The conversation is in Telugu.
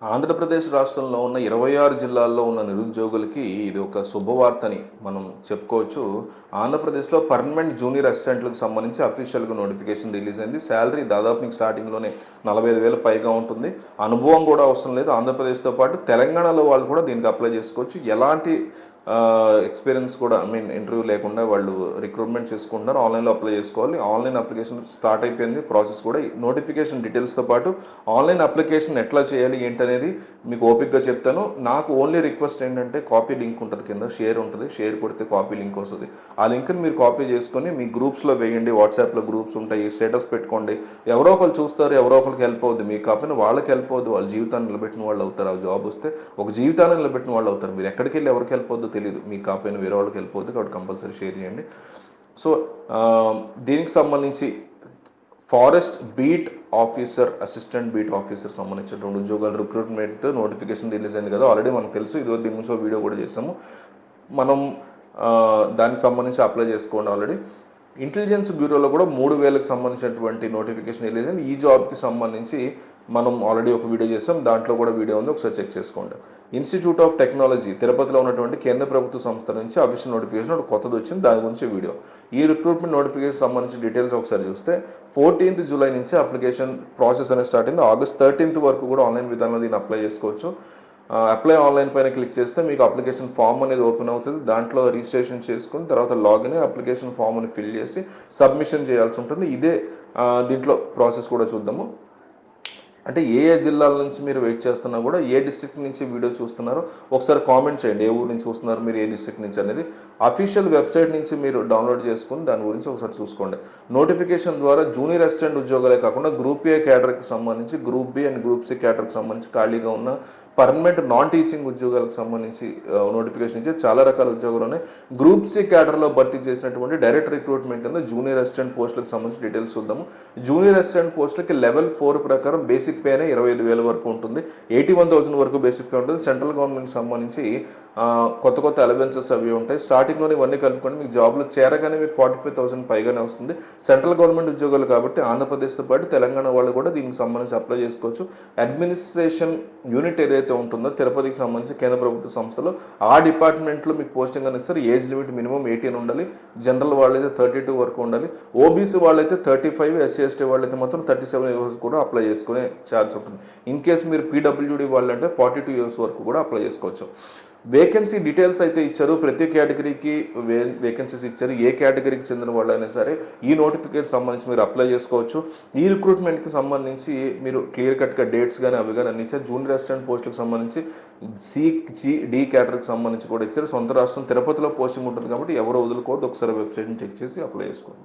ఆంధ్రప్రదేశ్ రాష్ట్రంలో ఉన్న 26 జిల్లాల్లో ఉన్న నిరుద్యోగులకి ఇది ఒక శుభవార్తని మనం చెప్పుకోవచ్చు. ఆంధ్రప్రదేశ్‌లో పర్మనెంట్ జూనియర్ అసిస్టెంట్‌లకు సంబంధించి అఫీషియల్‌గా నోటిఫికేషన్ రిలీజ్ అయింది. సాలరీ దాదాపు మీకు స్టార్టింగ్‌లోనే 45,000 పైగా ఉంటుంది. అనుభవం కూడా అవసరం లేదు. ఆంధ్రప్రదేశ్‌తో పాటు తెలంగాణలో వాళ్ళు కూడా దీనికి అప్లై చేసుకోవచ్చు. ఎలాంటి ఎక్స్‌పీరియన్స్ కూడా ఇంటర్వ్యూ లేకుండా వాళ్ళు రిక్రూట్‌మెంట్ చేసుకుంటున్నారు. ఆన్‌లైన్‌లో అప్లై చేసుకోవాలి. ఆన్‌లైన్ అప్లికేషన్ స్టార్ట్ అయిపోయింది. ప్రాసెస్ కూడా నోటిఫికేషన్ డీటెయిల్స్‌తో పాటు ఆన్‌లైన్ అప్లికేషన్ ఎట్లా చేయాలి ఏంటనేది మీకు ఓపికగా చెప్తాను. నాకు ఓన్లీ రిక్వెస్ట్ ఏంటంటే కాపీ లింక్ ఉంటుంది కింద షేర్ ఉంటుంది. షేర్ కొడితే కాపీ లింక్ వస్తుంది. ఆ లింక్‌ని మీరు కాపీ చేసుకొని మీ గ్రూప్స్‌లో వేయండి. వాట్సాప్‌లో గ్రూప్స్ ఉంటాయి. స్టేటస్ పెట్టుకోండి. ఎవరో ఒకళ్ళు చూస్తారు. ఎవరో ఒకరికి హెల్ప్ అవుద్ది. మీకు కాకపోయినా వాళ్ళకి హెల్ప్ అవుద్ది. వాళ్ళ జీవితాన్ని నిలబెట్టిన వాళ్ళు అవుతారు. ఆ జాబ్ వస్తే ఒక జీవితాన్ని నిలబెట్టిన వాళ్ళు అవుతారు. మీరు ఎక్కడికి వెళ్ళి ఎవరికి హెల్ప్ అవుద్దో తెలియదు. మీకు కాకపోయినా వేరే వాళ్ళకి హెల్ప్ అవుద్ది. కాబట్టి కంపల్సరీ షేర్ చేయండి. సో దీనికి సంబంధించి forest beat officer, assistant beat officer సంబంధించిన 2 ఉద్యోగాలు రిక్రూట్మెంట్ నోటిఫికేషన్ రిలీజ్ అయింది కదా, ఆల్రెడీ మనకు తెలుసు. ఇదిగో దీని గురించి వీడియో కూడా చేసాము మనం. దానికి సంబంధించి అప్లై చేసుకోండి ఆల్రెడీ. ఇంటెలిజెన్స్ బ్యూరోలో కూడా 3,000కి సంబంధించినటువంటి నోటిఫికేషన్ రిలీజ్ అయింది. ఈ జాబ్కి సంబంధించి మనం ఆల్రెడీ ఒక వీడియో చేసాం. దాంట్లో కూడా వీడియో ఉంది, ఒకసారి చెక్ చేసుకోండి. ఇన్స్టిట్యూట్ ఆఫ్ టెక్నాలజీ తిరుపతిలో ఉన్నటువంటి కేంద్ర ప్రభుత్వ సంస్థ నుంచి అఫీషియల్ నోటిఫికేషన్ ఒకటి కొత్తది వచ్చింది. దాని గురించి వీడియో. ఈ రిక్రూట్మెంట్ నోటిఫికేషన్ సంబంధించి డీటెయిల్స్ ఒకసారి చూస్తే 14th జూలై నుంచి అప్లికేషన్ ప్రాసెస్ అనేది స్టార్ట్ అయింది. ఆగస్ట్ 13th వరకు కూడా ఆన్లైన్ విధానంలో దీన్ని అప్లై చేసుకోవచ్చు. అప్లై ఆన్లైన్ పైన క్లిక్ చేస్తే మీకు అప్లికేషన్ ఫామ్ అనేది ఓపెన్ అవుతుంది. దాంట్లో రిజిస్ట్రేషన్ చేసుకుని తర్వాత లాగిన్ అప్లికేషన్ ఫామ్ అని ఫిల్ చేసి సబ్మిషన్ చేయాల్సి ఉంటుంది. ఇదే దీంట్లో ప్రాసెస్ కూడా చూద్దాము. అంటే ఏ జిల్లాల నుంచి మీరు వెయిట్ చేస్తున్నా కూడా ఏ డిస్ట్రిక్ట్ నుంచి వీడియో చూస్తున్నారో ఒకసారి కామెంట్ చేయండి. ఏ ఊరు నుంచి చూస్తున్నారు మీరు, ఏ డిస్ట్రిక్ట్ నుంచి అనేది. అఫీషియల్ వెబ్సైట్ నుంచి మీరు డౌన్లోడ్ చేసుకుని దాని గురించి ఒకసారి చూసుకోండి. నోటిఫికేషన్ ద్వారా జూనియర్ అసిస్టెంట్ ఉద్యోగాలే కాకుండా గ్రూప్ ఏ క్యాడర్కి సంబంధించి, group B and group C క్యాడర్కి సంబంధించి ఖాళీగా ఉన్న పర్మనెంట్ నాన్ టీచింగ్ ఉద్యోగాలకు సంబంధించి నోటిఫికేషన్ ఇచ్చి చాలా రకాల ఉద్యోగాలు ఉన్నాయి. గ్రూప్ సి క్యాడర్లో భర్తీ చేసినటువంటి డైరెక్ట్ రిక్రూట్మెంట్ కింద జూనియర్ అసిస్టెంట్ పోస్టులకు సంబంధించి డీటెయిల్స్ చూద్దాము. జూనియర్ అసిస్టెంట్ పోస్టులకి లెవెల్ 4 ప్రకారం బేసిక్ పే అనే 25,000 వరకు ఉంటుంది. 81,000 వరకు బేసిక్ పే ఉంటుంది. సెంట్రల్ గవర్నమెంట్కి సంబంధించి కొత్త కొత్త అలవెన్సెస్ అవి ఉంటాయి. స్టార్టింగ్లోనే ఇవన్నీ కలుపుకొని మీకు జాబ్లో చేరగానే మీకు 45,000 పైగానే వస్తుంది. సెంట్రల్ గవర్నమెంట్ ఉద్యోగాలు కాబట్టి ఆంధ్రప్రదేశ్తో పాటు తెలంగాణ వాళ్ళు కూడా దీనికి సంబంధించి అప్లై చేసుకోవచ్చు. అడ్మినిస్ట్రేషన్ యూనిట్ ఏదైతే ఉంటుందో తిరుపతికి సంబంధించి కేంద్ర ప్రభుత్వ సంస్థలో ఆ డిపార్ట్మెంట్లో మీకు పోస్టింగ్ అనేది సార్ ఏజ్ లిమిట్ మినిమం 18 ఉండాలి. జనరల్ వాళ్ళైతే 32 వరకు ఉండాలి. ఓబీసీ వాళ్ళైతే 35, ఎస్సీ ఎస్టీ వాళ్ళైతే మాత్రం 37 ఇయర్స్ కూడా అప్లై చేసుకునే ఛాన్స్ ఉంటుంది. ఇన్ కేసు మీరు పీడబ్ల్యూడీ వాళ్ళంటే 42 ఇయర్స్ వరకు కూడా అప్లై చేసుకోవచ్చు. వేకెన్సీ డీటెయిల్స్ అయితే ఇచ్చారు. ప్రతి కేటగిరీకి వేకెన్సీస్ ఇచ్చారు. ఏ కేటగిరీకి చెందిన వాళ్ళైనా సరే ఈ నోటిఫికేషన్ సంబంధించి మీరు అప్లై చేసుకోవచ్చు. ఈ రిక్రూట్మెంట్కి సంబంధించి మీరు క్లియర్ కట్గా డేట్స్ కానీ అవి కానీ అన్ని ఇచ్చారు. జూనియర్ అసిస్టెంట్ పోస్టులకు సంబంధించి డి కేటగిరీకి సంబంధించి కూడా ఇచ్చారు. సొంత రాష్ట్రం తిరుపతిలో పోస్టింగ్ ఉంటుంది కాబట్టి ఎవరు వదులుకోవద్దు. ఒకసారి వెబ్సైట్ని చెక్ చేసి అప్లై చేసుకోండి.